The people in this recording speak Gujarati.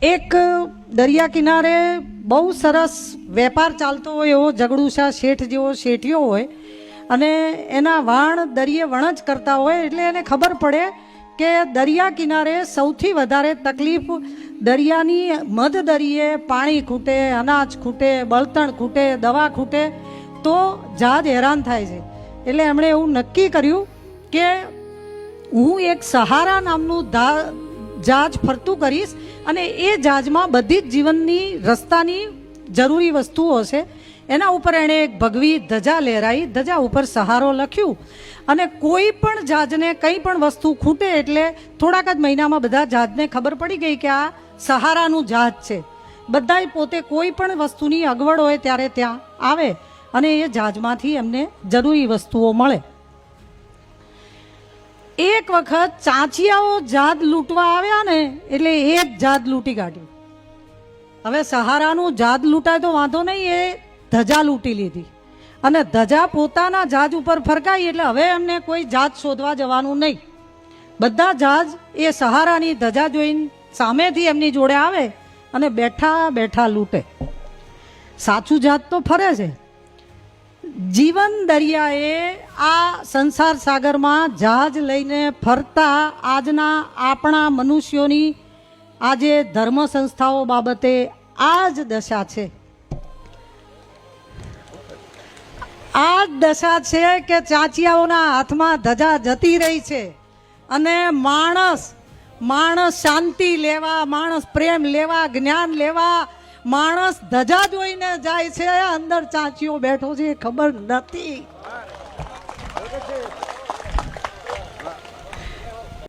એક દરિયા કિનારે બહુ સરસ વેપાર ચાલતો હોય એવો જગડુશા શેઠ જેવો શેઠિયો હોય અને એના વાણ દરિયે વણ જ કરતા હોય, એટલે એને ખબર પડે કે દરિયા કિનારે સૌથી વધારે તકલીફ દરિયાની મધ દરિયે પાણી ખૂટે, અનાજ ખૂટે, બળતણ ખૂટે, દવા ખૂટે તો જહાજ હેરાન થાય છે. એટલે એમણે એવું નક્કી કર્યું કે હું એક સહારા નામનું જહાજ ફરતું કરીશ અને એ જહાજમાં બધી જ જીવનની રસ્તાની જરૂરી વસ્તુઓ છે. એના ઉપર એણે એક ભગવી ધજા લહેરાઈ, ધજા ઉપર સહારો લખ્યું અને કોઈ પણ જહાજને કંઈ પણ વસ્તુ ખૂટે એટલે થોડાક જ મહિનામાં બધા જહાજને ખબર પડી ગઈ કે આ સહારાનું જહાજ છે. બધાય પોતે કોઈ પણ વસ્તુની અગવડ હોય ત્યારે ત્યાં આવે અને એ જહાજમાંથી એમને જરૂરી વસ્તુઓ મળે. એક વખત ચાંચિયાઓ જહાજ લૂંટવા આવ્યા ને એટલે એ જ જહાજ લૂંટી કાઢ્યું. હવે સહારાનું જહાજ લૂંટાય તો વાંધો નહીં, એ ધજા લૂંટી લીધી અને ધજા પોતાના જહાજ ઉપર ફરકાઈ એટલે હવે એમને કોઈ જહાજ શોધવા જવાનું નહીં. બધા જહાજ એ સહારાની ધજા જોઈને સામેથી એમની જોડે આવે અને બેઠા બેઠા લૂંટે. સાચું જહાજ તો ફરે છે. જીવન દરિયાએ આ સંસાર સાગરમાં જહાજ લઈને ફરતા આજના આપણા મનુષ્યોની આજે ધર્મ સંસ્થાઓ બાબતે આ જ દશા છે. આ જ દશા છે કે ચાંચિયાઓના હાથમાં ધજા જતી રહી છે અને માણસ શાંતિ લેવા, માણસ પ્રેમ લેવા, જ્ઞાન લેવા, માણસ ધજા જોઈને જાય છે, અંદર ચાંચિયો બેઠો છે ખબર નથી.